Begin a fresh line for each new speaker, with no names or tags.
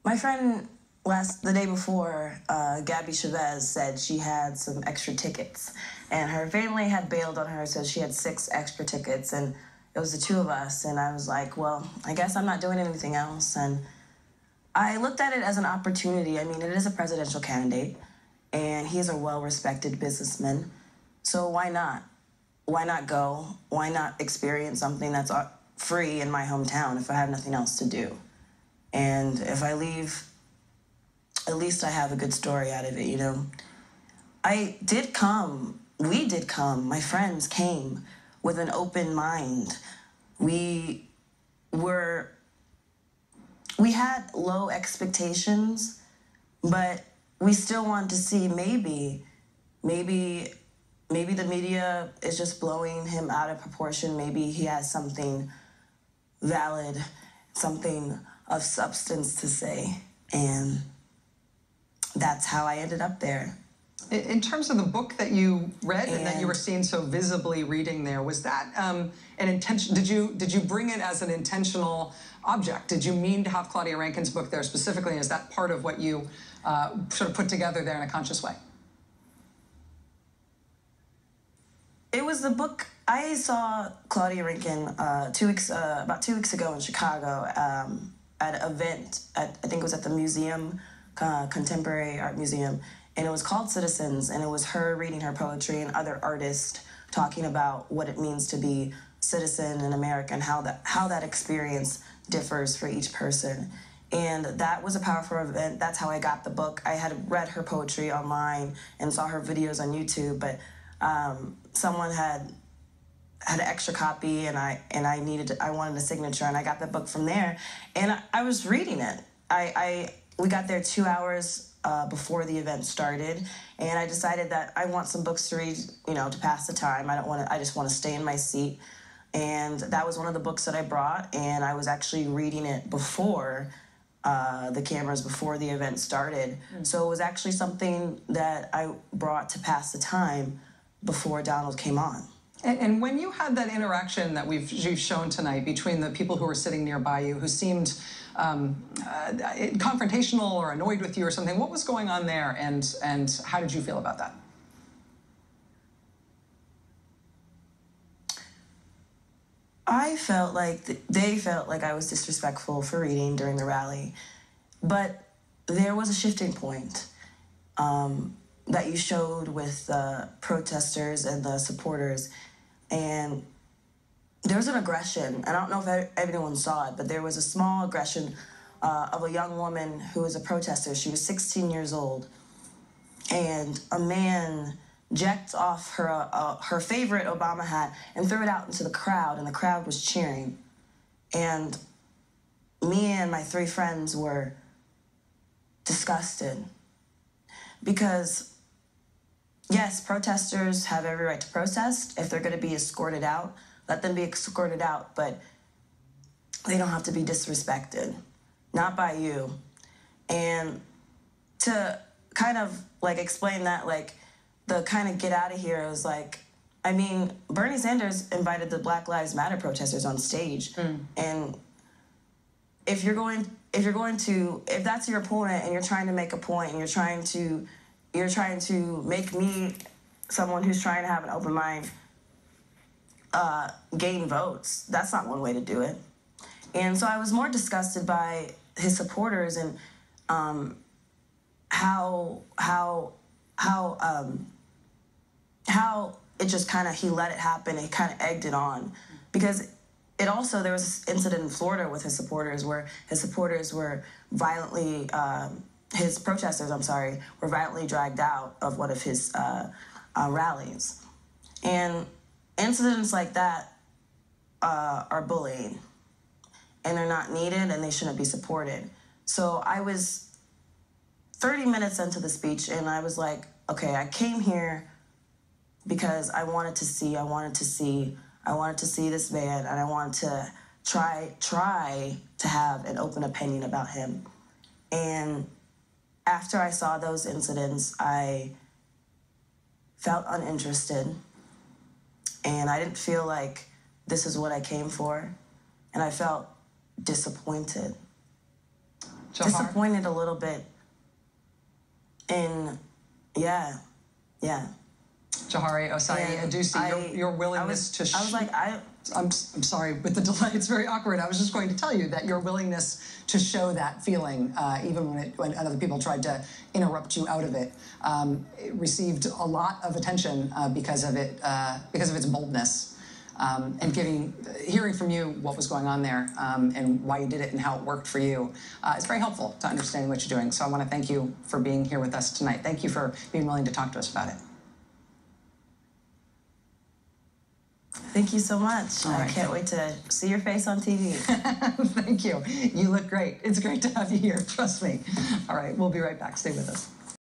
My friend the day before, Gabby Chavez said she had some extra tickets, and her family had bailed on her, so she had 6 extra tickets, and it was the 2 of us, and I was like, well, I guess I'm not doing anything else, and I looked at it as an opportunity. I mean, it is a presidential candidate, and he's a well-respected businessman, so why not? Why not go? Why not experience something that's free in my hometown if I have nothing else to do? And if I leave, at least I have a good story out of it, you know? We did come, my friends came with an open mind. We had low expectations, but we still wanted to see maybe the media is just blowing him out of proportion. Maybe he has something valid, something of substance to say, and that's how I ended up there.
In terms of the book that you read and that you were seen so visibly reading there, was that an intention? Did you bring it as an intentional object? Did you mean to have Claudia Rankine's book there specifically? Is that part of what you sort of put together there in a conscious way?
It was the book. I saw Claudia Rankine about 2 weeks ago in Chicago at an event. I think it was at the museum, Contemporary Art Museum, and it was called Citizens, and it was her reading her poetry and other artists talking about what it means to be a citizen in America and how that experience differs for each person. And that was a powerful event. That's how I got the book. I had read her poetry online and saw her videos on YouTube, but someone had an extra copy, and I wanted a signature, and I got the book from there, and I was reading it. We got there 2 hours before the event started, and I decided that I want some books to read, you know, to pass the time. I just want to stay in my seat, and that was one of the books that I brought, and I was actually reading it before the cameras, before the event started. So it was actually something that I brought to pass the time before Donald came on.
And when you had that interaction that you've shown tonight between the people who were sitting nearby you, who seemed confrontational or annoyed with you or something, what was going on there, and how did you feel about that?
I felt like they felt like I was disrespectful for reading during the rally, but there was a shifting point that you showed with the protesters and the supporters, and there was an aggression. I don't know if everyone saw it, but there was a small aggression of a young woman who was a protester. She was 16 years old, and a man jacked off her favorite Obama hat and threw it out into the crowd, and the crowd was cheering. And me and my 3 friends were disgusted because, yes, protesters have every right to protest. If they're going to be escorted out, let them be escorted out, but they don't have to be disrespected, not by you. And to kind of like explain that, like the kind of get out of here, it was like, I mean, Bernie Sanders invited the Black Lives Matter protesters on stage, and if that's your opponent and you're trying to make a point and you're trying to make me, someone who's trying to have an open mind, gain votes, that's not one way to do it. And so I was more disgusted by his supporters and how it just kind of, he let it happen. He kind of egged it on, because it also, there was this incident in Florida with his supporters where his supporters were violently, his protesters, were violently dragged out of one of his rallies. And incidents like that are bullying, and they're not needed, and they shouldn't be supported. So I was 30 minutes into the speech, and I was like, okay, I came here because I wanted to see this man, and I wanted to try to have an open opinion about him. And after I saw those incidents, I felt uninterested, and I didn't feel like this is what I came for, and I felt disappointed. disappointed a little bit in, yeah.
Johari Osai Adusi, your willingness to...
I was like,
I'm sorry with the delay, it's very awkward. I was just going to tell you that your willingness to show that feeling, even when other people tried to interrupt you out of it, it received a lot of attention because of its boldness. And hearing from you what was going on there and why you did it and how it worked for you, it's very helpful to understanding what you're doing. So I want to thank you for being here with us tonight. Thank you for being willing to talk to us about it.
Thank you so much.
Right.
I can't wait to see your face on TV.
Thank you. You look great. It's great to have you here. Trust me. All right, we'll be right back. Stay with us.